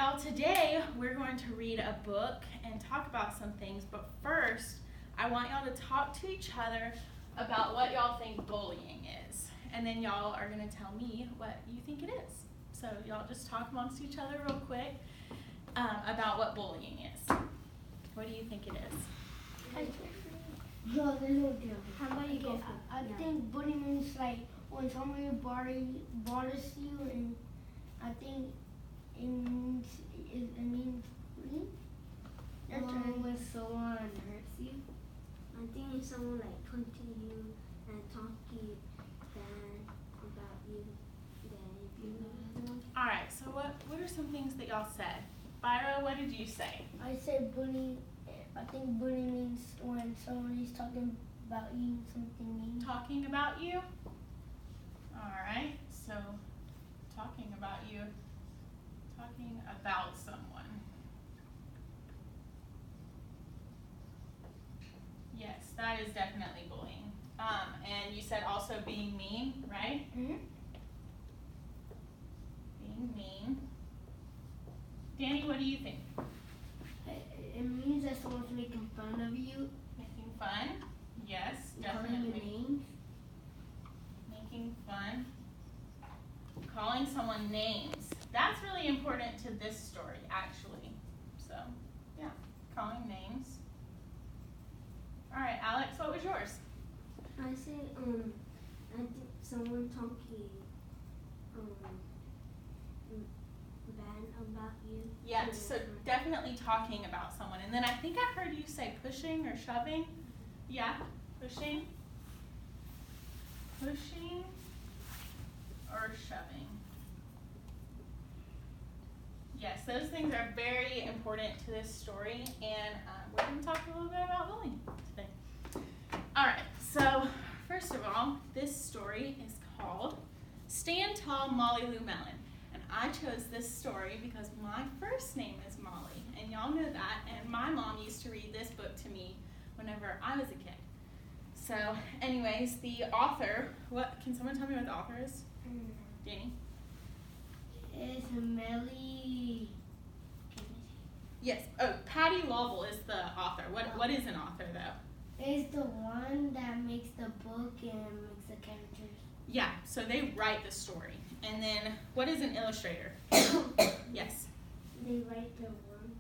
y'all, today we're going to read a book and talk about some things, but first I want y'all to talk to each other about what y'all think bullying is, and then y'all are going to tell me what you think it is. So y'all just talk amongst each other real quick about what bullying is. What do you think it is? How about you go? I think bullying means like when somebody bothers you, and I think it means bullying. When someone hurts you. I think it's someone like punching you and talking bad about you. All right. So what are some things that y'all said? Byra, what did you say? I said bullying. I think bullying means when somebody's talking about you, something mean. Talking about you? All right, so talking about you, talking about someone. Yes, that is definitely bullying. And you said also being mean, right? Mm-hmm. Being mean. Danny, what do you think? It means that someone's making fun of you. Making fun? Yes, Calling definitely. you names. Making fun. Calling someone names. That's really important to this story, actually. So, yeah, calling names. All right, Alex, what was yours? I say I think someone talking bad about you. Yeah, so definitely talking about someone. And then I think I heard you say pushing or shoving. Yeah, pushing. Pushing or shoving. Yes, those things are very important to this story, and we're going to talk a little bit about bullying today. All right, so first of all, this story is called Stand Tall, Molly Lou Mellon. And I chose this story because my first name is Molly, and y'all know that, and my mom used to read this book to me whenever I was a kid. So anyways, the author, can someone tell me what the author is? Danny? It's Melly. Yes. Oh, Patty Lovell is the author. What is an author, though? It's the one that makes the book and makes the characters. Yeah, so they write the story. And then, what is an illustrator? Yes. They write the word.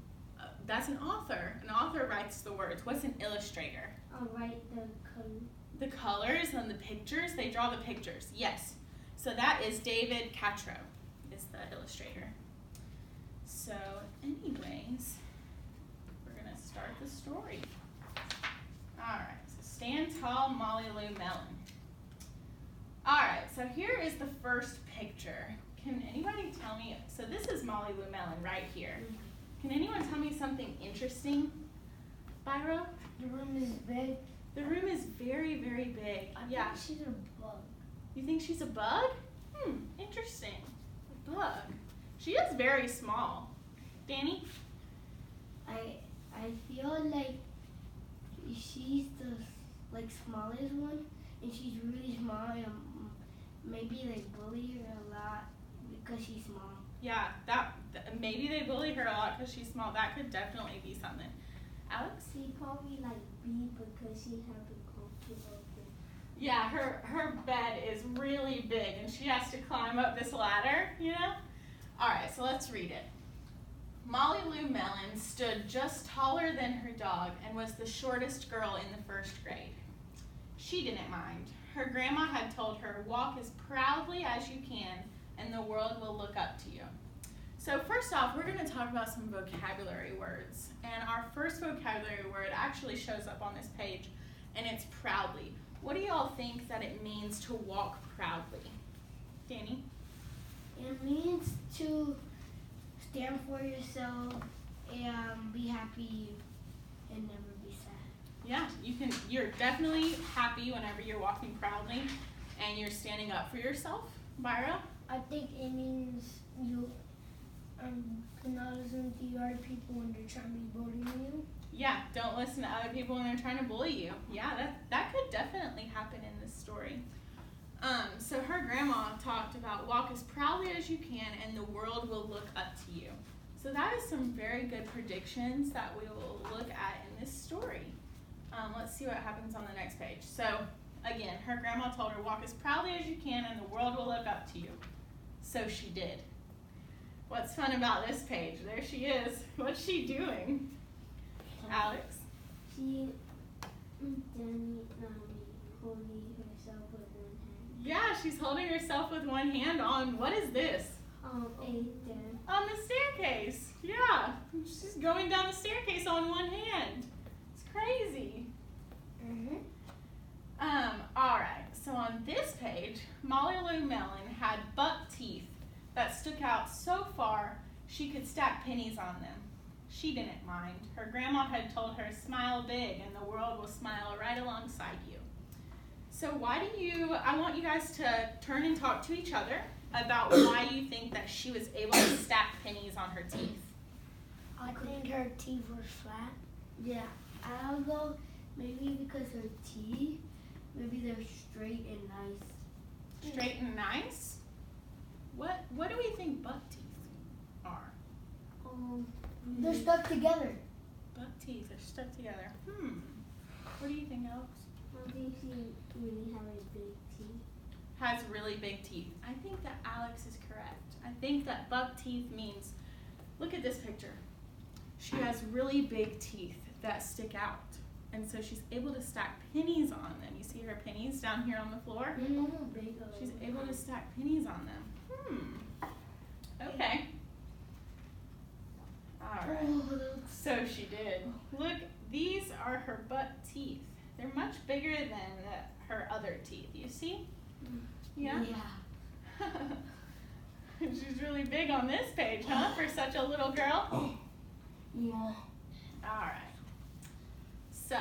That's an author. An author writes the words. What's an illustrator? I'll write the color. The colors and the pictures. They draw the pictures. Yes. So that is David Catro is the illustrator. So anyways, we're going to start the story. All right. So Stand Tall, Molly Lou Mellon. All right. So here is the first picture. Can anybody tell me? So this is Molly Lou Mellon right here. Can anyone tell me something interesting, Byro? The room is big. The room is very, very big. I Yeah. think she's a bug. You think she's a bug? Interesting. A bug. She is very small. Danny? I feel like she's the smallest one, and she's really small, and maybe bully her a lot because she's small. Yeah, maybe they bully her a lot because she's small. That could definitely be something. Alex? She probably B because she has a comfortable bed. Yeah, her bed is really big and she has to climb up this ladder, you know? All right, so let's read it. Molly Lou Mellon stood just taller than her dog and was the shortest girl in the first grade. She didn't mind. Her grandma had told her, walk as proudly as you can and the world will look up to you. So first off, we're going to talk about some vocabulary words. And our first vocabulary word actually shows up on this page, and it's proudly. What do y'all think that it means to walk proudly? Danny? It means to stand for yourself and be happy and never be sad. Yeah, you're definitely happy whenever you're walking proudly and you're standing up for yourself. Byra? I think it means you do not listen to the other people when they're trying to be bullying you. Yeah, don't listen to other people when they're trying to bully you. Yeah, that could definitely happen in this story. So her grandma talked about walk as proudly as you can and the world will look up to you. So that is some very good predictions that we will look at in this story. Let's see what happens on the next page. So again, her grandma told her, walk as proudly as you can and the world will look up to you. So she did. What's fun about this page? There she is. What's she doing? Alex? She holding herself with one hand. Yeah, she's holding herself with one hand on, what is this? On the staircase. Yeah, she's going down the staircase on one hand. It's crazy. All right, so on this page, Molly Lou Mellon had buck teeth that stuck out so far she could stack pennies on them. She didn't mind. Her grandma had told her, smile big and the world will smile right alongside you. So I want you guys to turn and talk to each other about why you think that she was able to stack pennies on her teeth. I think her teeth were flat. Yeah, I'll go maybe because her teeth, maybe they're straight and nice. Straight and nice? What do we think buck teeth are? They're stuck together. Buck teeth are stuck together. What do you think, Alex? I think she really have a big teeth. Has really big teeth. I think that Alex is correct. I think that buck teeth means, look at this picture. She has really big teeth that stick out. And so she's able to stack pennies on them. You see her pennies down here on the floor? She's able to stack pennies on them. Okay. All right. So she did. Look, these are her buck teeth. They're much bigger than her other teeth. You see? Yeah? Yeah. She's really big on this page, huh? For such a little girl? Yeah. All right. So,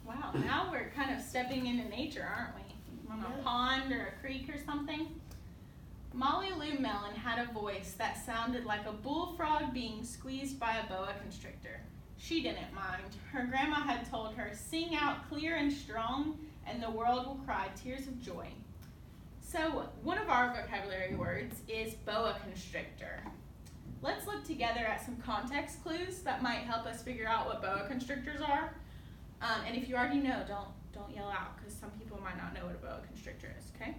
wow, now we're kind of stepping into nature, aren't we? On a pond or a creek or something. Molly Lou Mellon had a voice that sounded like a bullfrog being squeezed by a boa constrictor. She didn't mind. Her grandma had told her, sing out clear and strong, and the world will cry tears of joy. So, one of our vocabulary words is boa constrictor. Let's look together at some context clues that might help us figure out what boa constrictors are. And if you already know, don't yell out, because some people might not know what a boa constrictor is, okay?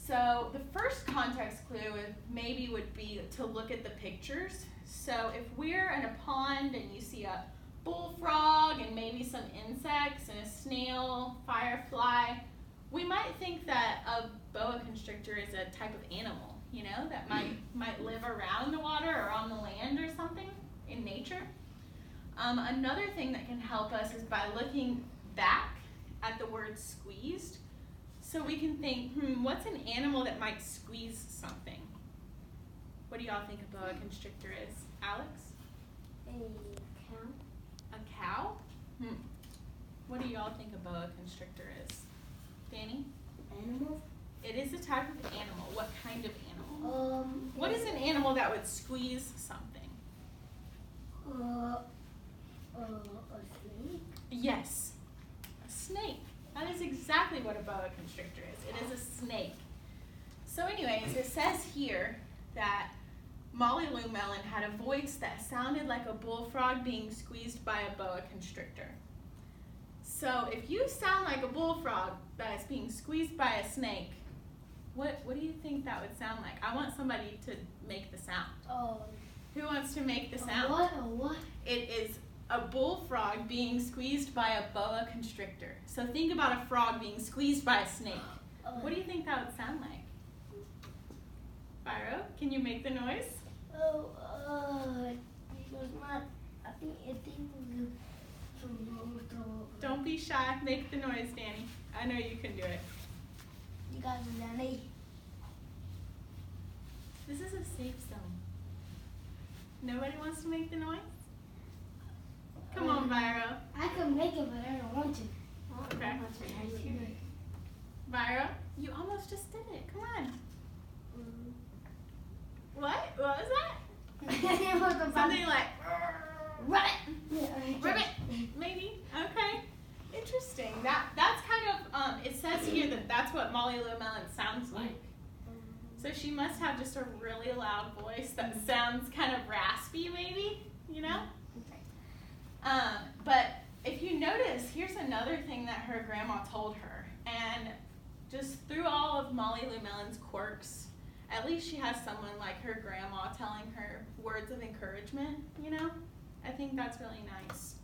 So the first context clue maybe would be to look at the pictures. So if we're in a pond and you see a bullfrog and maybe some insects and a snail, firefly, we might think that a boa constrictor is a type of animal, you know, that might live around the water or on the land or something in nature. Another thing that can help us is by looking back at the word squeezed. So we can think, what's an animal that might squeeze something? What do y'all think a boa constrictor is? Alex? A cow. A cow? What do y'all think a boa constrictor is? Danny? Animal? It is a type of animal. What kind of animal? What is an animal that would squeeze something? A snake? Yes, a snake. That is exactly what a boa constrictor is. It is a snake. So anyways, it says here that Molly Lou Mellon had a voice that sounded like a bullfrog being squeezed by a boa constrictor. So if you sound like a bullfrog that is being squeezed by a snake, what do you think that would sound like? I want somebody to make the sound. Who wants to make the sound? What? It is a bullfrog being squeezed by a boa constrictor. So think about a frog being squeezed by a snake. What do you think that would sound like? Byro, can you make the noise? It was not. I think Don't be shy. Make the noise, Danny. I know you can do it. You guys are Danny. This is a safe zone. Nobody wants to make the noise? Come on, Byro. I could make it, but I don't want to. Okay. Byro, you almost just did it. Come on. What? What was that? Something like ribbit, maybe. Okay. Interesting. That's kind of it says here that that's what Molly Lou Mellon sounds like. So she must have just a really loud voice that sounds sounds kind of raspy, maybe, you know? Okay. But if you notice, here's another thing that her grandma told her. And just through all of Molly Lou Melon's quirks, at least she has someone like her grandma telling her words of encouragement, you know? I think that's really nice.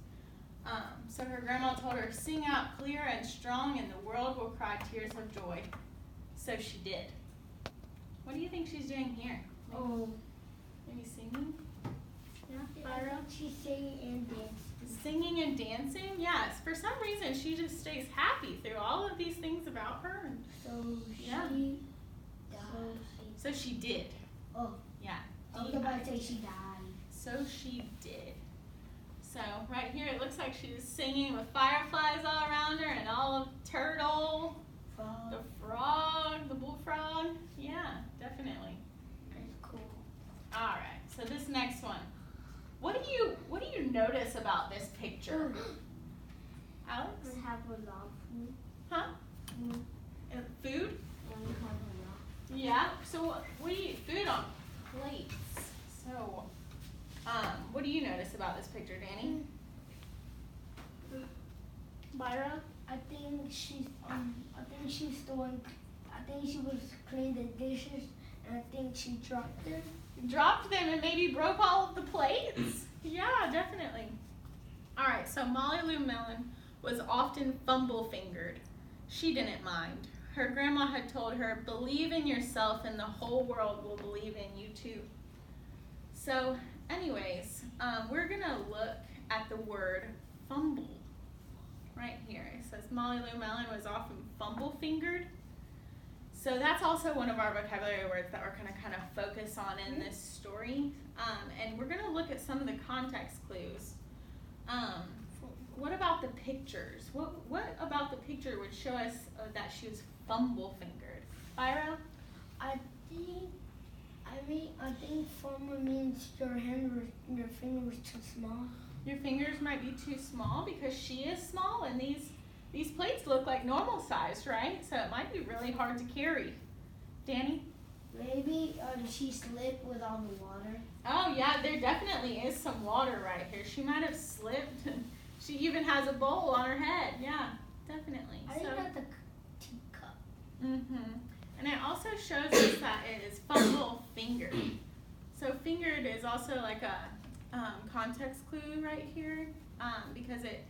So her grandma told her, sing out clear and strong and the world will cry tears of joy. So she did. What do you think she's doing here? Oh. Maybe singing? Yeah, I Byra? think she's singing and dancing. Singing and dancing? Yes. For some reason, she just stays happy through all of these things about her. So Yeah. she died. So she did. Oh. Yeah. I was about to say she died. So she did. So right here, it looks like she's singing with fireflies all around her and all of Turtle, the frog, the bullfrog. Yeah, definitely. That's cool. All right. So this next one. What do you notice about this picture? Alex? I have a lot of food. Huh? Food? And we have a lot. Yeah. So we eat food on plates. So, what do you notice about this picture, Danny? Byra? I think she's the one. I think she was cleaning the dishes, and I think she dropped them. Dropped them and maybe broke all of the plates? Yeah, definitely. All right, so Molly Lou Melon was often fumble-fingered. She didn't mind. Her grandma had told her, believe in yourself and the whole world will believe in you too. So anyways, we're gonna look at the word fumble right here. It says Molly Lou Melon was often fumble-fingered. So that's also one of our vocabulary words that we're gonna kind of focus on in this story. And we're gonna look at some of the context clues. What about the pictures? What about the picture would show us that she was fumble-fingered? Byra? I think fumble means your finger was too small. Your fingers might be too small because she is small, and these plates look like normal size, right? So it might be really hard to carry. Danny? Maybe she slipped with all the water. Oh yeah, there definitely is some water right here. She might have slipped, and she even has a bowl on her head. Yeah, definitely. I think that's a teacup. And it also shows us that it is fumble fingered. So fingered is also like a context clue right here, because it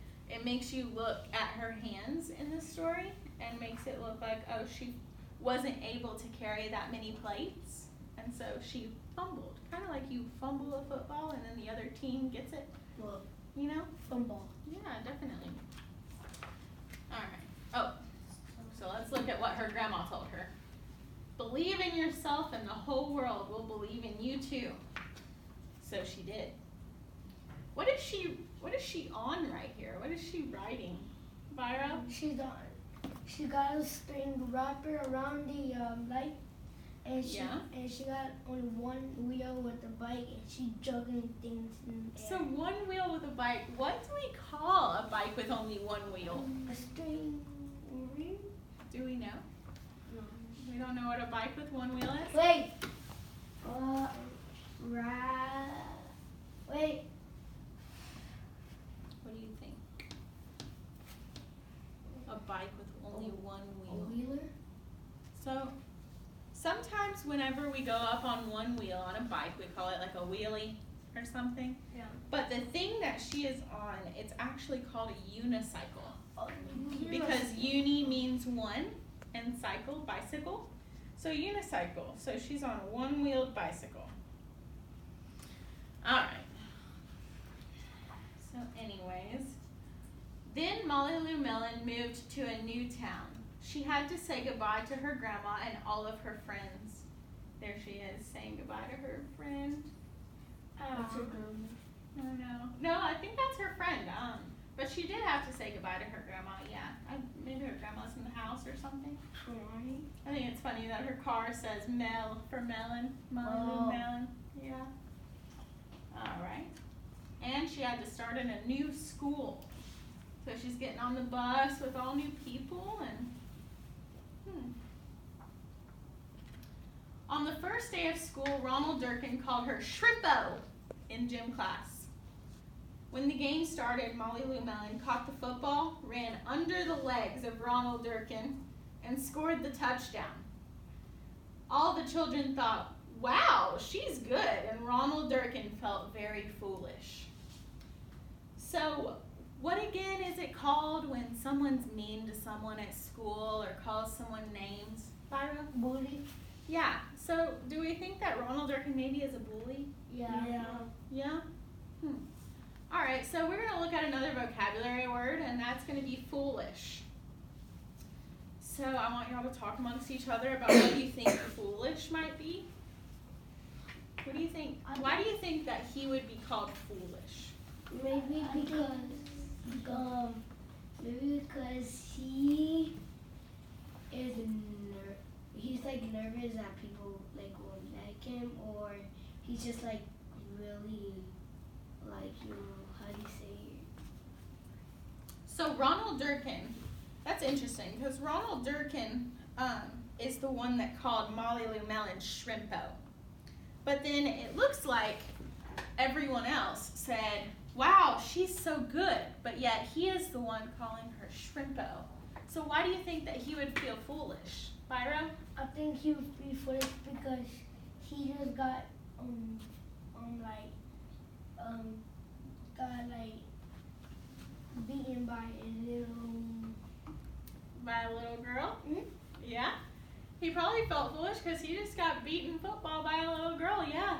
makes you look at her hands in the story and makes it look like, oh, she wasn't able to carry that many plates, and so she fumbled. Kind of like you fumble a football and then the other team gets it, Well, you know? fumble. Yeah, definitely. All right. Oh, so let's look at what her grandma told her. Believe in yourself and the whole world will believe in you too. So she did. What is she on right here? What is she writing? Byra? She got a string wrapper around the light, and she got only one wheel with the bike, and she juggling things in the air. So one wheel with a bike. What do we call a bike with only one wheel? A string wheel? Do we know? No. We don't know what a bike with one wheel is? Wait. Wait. What do you think? A bike with only one A wheel. wheeler? So sometimes whenever we go up on one wheel on a bike, we call it like a wheelie or something. Yeah. But the thing that she is on, it's actually called a unicycle. Oh, Because uni means one and cycle, bicycle. So unicycle. So she's on a one-wheeled bicycle. All right. So anyways, then Molly Lou Melon moved to a new town. She had to say goodbye to her grandma and all of her friends. There she is, saying goodbye to her friend. That's her grandma. Oh no. No, I think that's her friend. But she did have to say goodbye to her grandma, yeah. Maybe her grandma's in the house or something. I think it's funny that her car says Mel for melon. Molly Lou Melon. Yeah. Alright. And she had to start in a new school. So she's getting on the bus with all new people and On the first day of school, Ronald Durkin called her Shrimpo in gym class. When the game started, Molly Lou Mellon caught the football, ran under the legs of Ronald Durkin, and scored the touchdown. All the children thought, wow, she's good, and Ronald Durkin felt very foolish. So, what again is it called when someone's mean to someone at school or calls someone names? Byra? Bully. Yeah, so do we think that Ronald Durkin maybe is a bully? Yeah. Yeah? All right, so we're going to look at another vocabulary word, and that's going to be foolish. So I want y'all to talk amongst each other about what you think foolish might be. What do you think? Why do you think that he would be called foolish? Maybe because he is he's like nervous that people like won't like him, or he's just like really like, you know, how do you say it? So Ronald Durkin, that's interesting because Ronald Durkin is the one that called Molly Lou Mellon Shrimpo. But then it looks like everyone else said, wow, she's so good, but yet he is the one calling her Shrimpo. So why do you think that he would feel foolish? Byra? I think he would be foolish because he just got beaten by By a little girl? Mm-hmm. Yeah? He probably felt foolish because he just got beaten football by a little girl, yeah.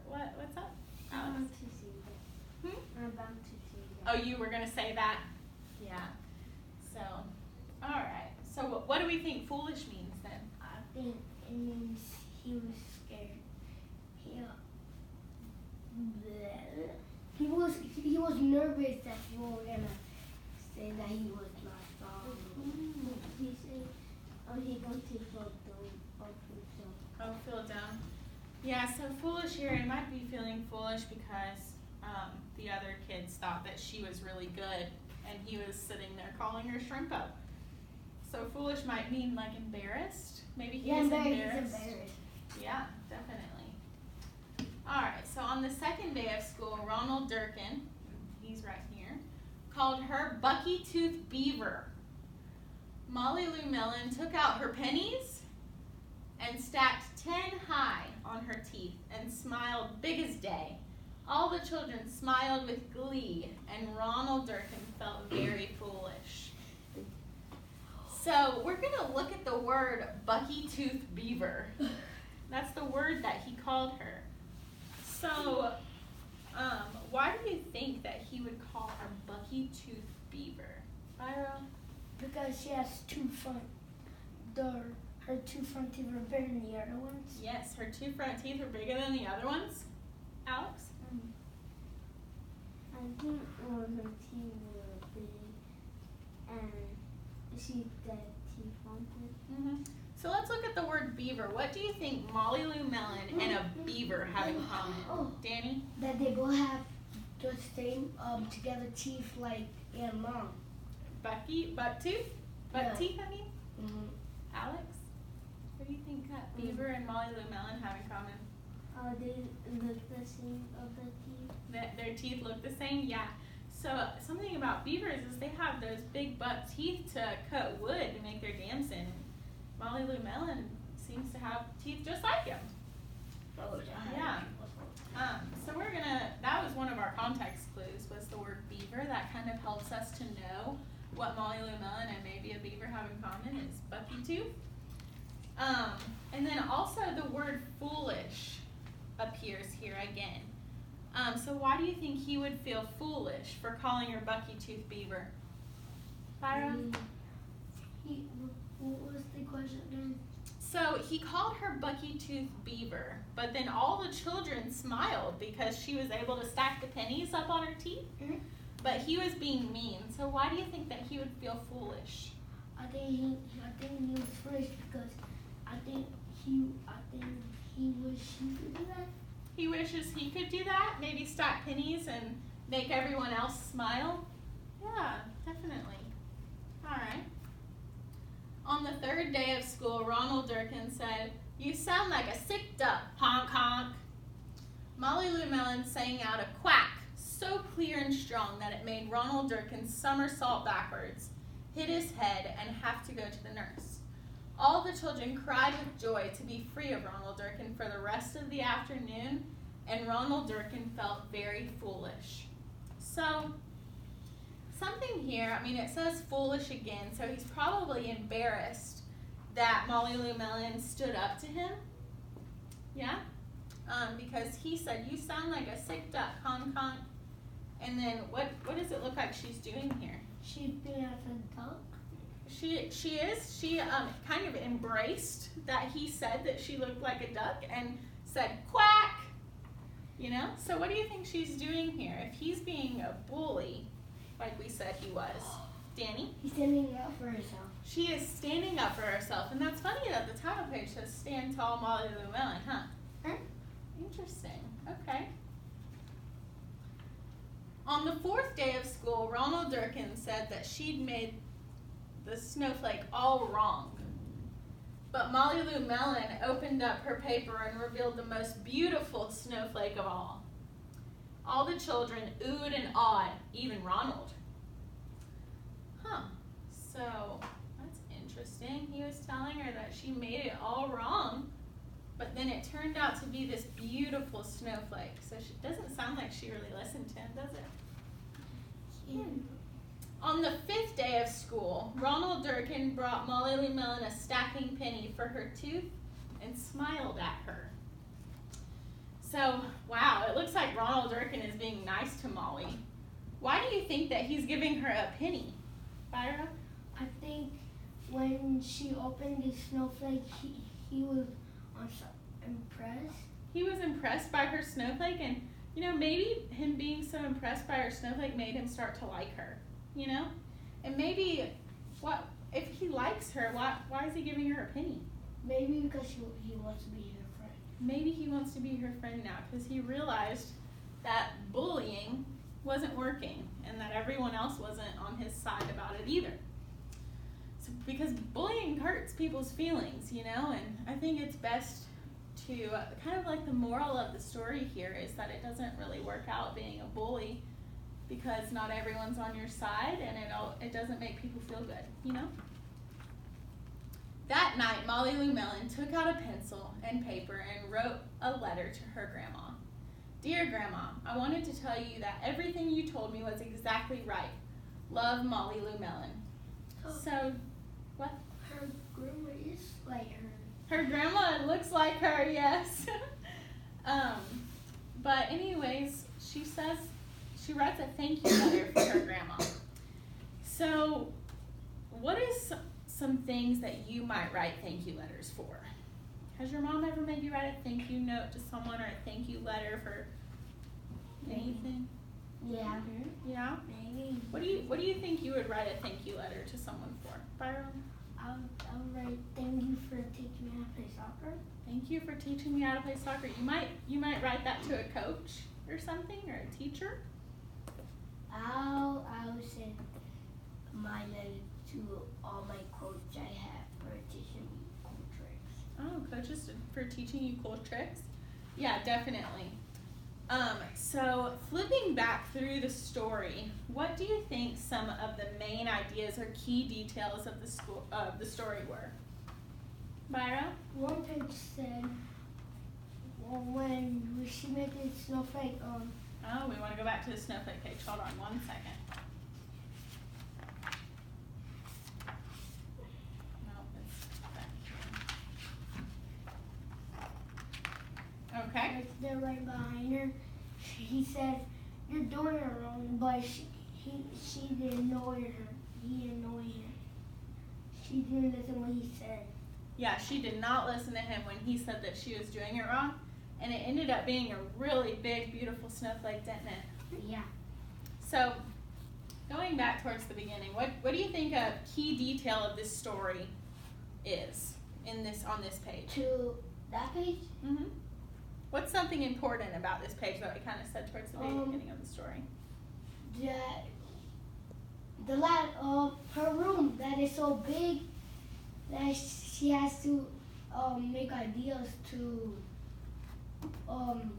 What's up? I'm Alex? about to say that. I'm about to say Oh, that. you were going to say that? Yeah. So, all right. So what do we think foolish means then? I think it means he was scared. He was nervous that people were gonna say that he was not strong. He said, he going to float off himself. Oh, feel it down. Yeah, so foolish here, it might be feeling foolish because the other kids thought that she was really good and he was sitting there calling her Shrimpo. So foolish might mean like embarrassed. Maybe he was embarrassed. Yeah, definitely. All right, so on the second day of school, Ronald Durkin, he's right here, called her Bucky-Tooth Beaver. Molly Lou Mellon took out her pennies and stacked 10 high on her teeth and smiled big as day. All the children smiled with glee, and Ronald Durkin felt very foolish. So we're going to look at the word Bucky-Tooth Beaver. That's the word that he called her. So why do you think that he would call her Bucky-Tooth Beaver? Byra? Because she has two front, her two front teeth are bigger than the other ones. Yes, her two front teeth are bigger than the other ones. Alex? I think her teeth were big and she the teeth wanted. Mm-hmm. So let's look at the word beaver. What do you think Molly Lou Mellon and a beaver have in common? Danny? That they both have the same together teeth like and mom. Butt tooth? Butt teeth, I mean? Mm-hmm. Alex? What do you think that beaver and Molly Lou Mellon have in common? They look the same of the teeth. That their teeth look the same? Yeah. So something about beavers is they have those big butt teeth to cut wood to make their dams in. Molly Lou Mellon seems to have teeth just like him. Yeah. So we're gonna, that was one of our context clues, was the word beaver. That kind of helps us to know what Molly Lou Mellon and maybe a beaver have in common is Bucky-Tooth. And then also the word foolish appears here again. So why do you think he would feel foolish for calling her Bucky-Tooth Beaver? Byra? What was the question again? So he called her Bucky-Tooth Beaver, but then all the children smiled because she was able to stack the pennies up on her teeth. Mm-hmm. But he was being mean. So why do you think that he would feel foolish? I think he was foolish because I think he wished he could do that. He wishes he could do that? Maybe stack pennies and make everyone else smile? Yeah, definitely. All right. On the third day of school, Ronald Durkin said, You sound like a sick duck, honk honk. Molly Lou Melon sang out a quack so clear and strong that it made Ronald Durkin somersault backwards, hit his head, and have to go to the nurse. All the children cried with joy to be free of Ronald Durkin for the rest of the afternoon, and Ronald Durkin felt very foolish. So, something here, I mean, it says foolish again, so he's probably embarrassed that Molly Lou Melon stood up to him. Yeah? Because he said, you sound like a sick duck, honk honk. And then what does it look like she's doing here? She's doing as a duck. She is. She kind of embraced that he said that she looked like a duck and said quack. You know? So what do you think she's doing here? If he's being a bully, like we said he was, Danny? He's standing up for herself. She is standing up for herself, and that's funny that the title page says "Stand Tall, Molly Lou Melon," huh? Interesting. Okay. On the fourth day of school, Ronald Durkin said that she'd made the snowflake all wrong. But Molly Lou Melon opened up her paper and revealed the most beautiful snowflake of all. All the children oohed and awed, even Ronald. Huh. So, that's interesting. He was telling her that she made it all wrong, but then it turned out to be this beautiful snowflake. So it doesn't sound like she really listened to him, does it? On the fifth day of school, Ronald Durkin brought Molly Lou Melon a stacking penny for her tooth and smiled at her. So, wow, it looks like Ronald Durkin is being nice to Molly. Why do you think that he's giving her a penny, Byra? I think when she opened the snowflake, he was impressed. He was impressed by her snowflake, and you know, maybe him being so impressed by her snowflake made him start to like her, you know? And maybe, what if he likes her, why is he giving her a penny? Maybe because he wants to be her friend. Maybe he wants to be her friend now because he realized that bullying wasn't working and that everyone else wasn't on his side about it either. So, because bullying hurts people's feelings, you know, and I think it's best to, kind of like the moral of the story here is that it doesn't really work out being a bully because not everyone's on your side and it doesn't make people feel good, you know? That night, Molly Lou Melon took out a pencil and paper and wrote a letter to her grandma. Dear Grandma, I wanted to tell you that everything you told me was exactly right. Love, Molly Lou Melon. So, what? Her grandma is like her. Her grandma looks like her, yes. But anyways, she writes a thank you letter for her grandma. So, what is some things that you might write thank you letters for? Has your mom ever made you write a thank you note to someone or a thank you letter for anything? Yeah. Yeah? Maybe. What do you think you would write a thank you letter to someone for, Byron? I'll write thank you for teaching me how to play soccer. Thank you for teaching me how to play soccer. You might write that to a coach or something, or a teacher. I'll send my letter to all my coach I have for teaching me cool tricks. Oh, coaches for teaching you cool tricks? Yeah, definitely. So flipping back through the story, what do you think some of the main ideas or key details of the story were? Byra? One page said, well, when she made the snowflake, Oh, we want to go back to the snowflake page. Hold on 1 second. No, it's back here. Okay. right there, right behind her, he said, "You're doing it wrong," but she annoyed her. He annoyed her. She didn't listen to what he said. Yeah, she did not listen to him when he said that she was doing it wrong, and it ended up being a really big, beautiful snowflake, didn't it? Yeah. So, going back towards the beginning, what do you think a key detail of this story is on this page? To that page? Mm-hmm. What's something important about this page that I kind of said towards the beginning of the story? Her room that is so big that she has to make ideas to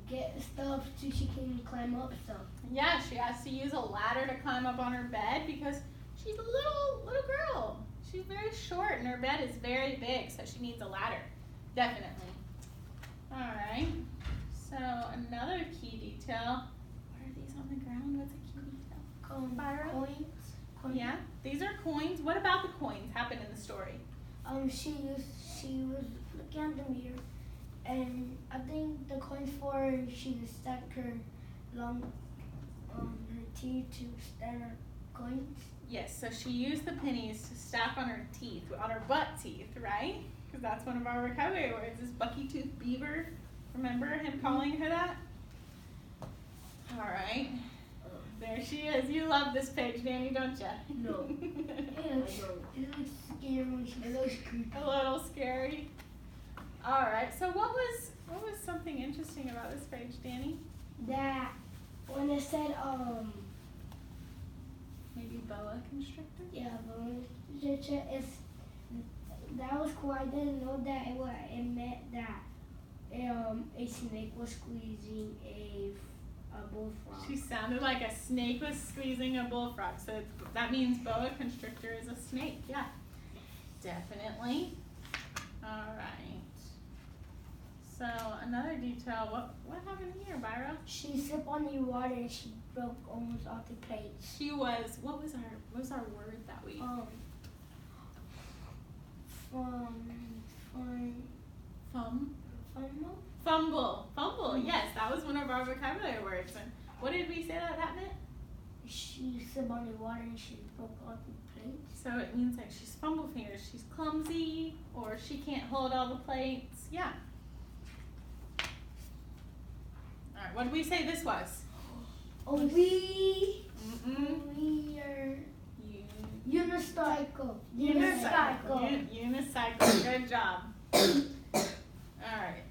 get stuff so she can climb up stuff. Yeah, she has to use a ladder to climb up on her bed because she's a little girl. She's very short and her bed is very big, so she needs a ladder. Definitely. Alright. So another key detail. What are these on the ground? What's a key detail? Byron? Coins. Yeah, these are coins. What about the coins happened in the story? She was looking at the mirror, and I think the coins for she stacked her her teeth to stand her coins. Yes, so she used the pennies to stack on her teeth, on her butt teeth, right? Because that's one of our vocabulary words is bucky-toothed beaver. Remember him calling her that? All right. There she is. You love this page, Danny, don't you? No. It looks scary. It looks creepy. A little scary. All right. So what was something interesting about this page, Danny? That when it said Maybe boa constrictor? yeah, it's that was cool. I didn't know that it meant that a snake was squeezing a bullfrog. She sounded like a snake was squeezing a bullfrog. So that means boa constrictor is a snake. Yeah, definitely. All right. So another detail. What happened here, Byra? She slipped on the water and she broke almost all the plates. She was. What was our word that week? Fumble. Yes, that was one of our vocabulary words. And what did we say that meant? She slipped on the water and she broke all the plates. So it means like she's fumble fingers. She's clumsy, or she can't hold all the plates. Yeah. All right. What did we say this was? We You. are unicycle. Unicycle. Good job. All right.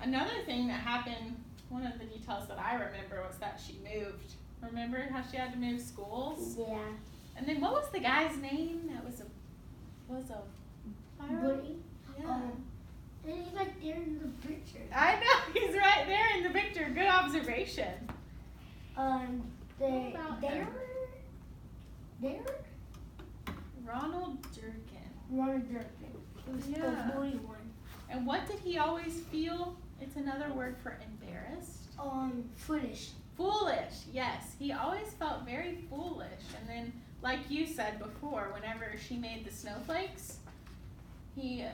Another thing that happened, one of the details that I remember was that she moved. Remember how she had to move schools? Yeah. And then what was the guy's name that was a Buddy. Yeah. And he's like there in the picture. I know, he's right there in the picture. Good observation. What about him? Ronald Durkin. It was Yeah. the bully one. And what did he always feel? It's another word for embarrassed. Foolish. Foolish, yes. He always felt very foolish. And then, like you said before, whenever she made the snowflakes, he,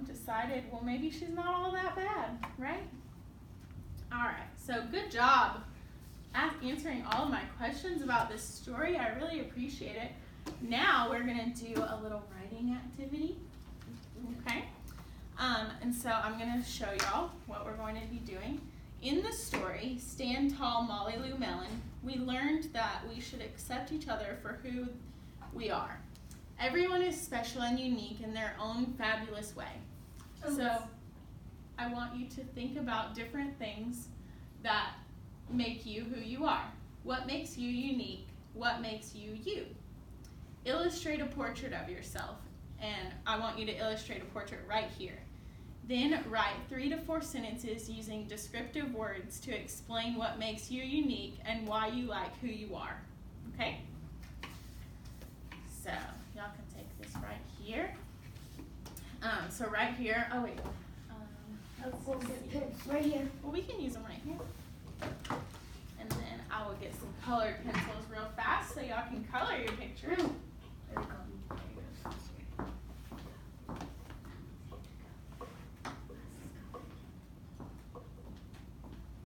decided, well, maybe she's not all that bad, right? All right, so good job answering all of my questions about this story. I really appreciate it. Now we're going to do a little writing activity, okay? And so I'm going to show y'all what we're going to be doing. In the story, Stand Tall, Molly Lou Mellon, we learned that we should accept each other for who we are. Everyone is special and unique in their own fabulous way. So I want you to think about different things that make you who you are. What makes you unique? What makes you you? Illustrate a portrait of yourself, and I want you to illustrate a portrait right here. Then write 3 to 4 sentences using descriptive words to explain what makes you unique and why you like who you are. Okay? So y'all can take this right here. So right here, oh wait. Right here. Well, we can use them right here. And then I will get some colored pencils real fast so y'all can color your picture.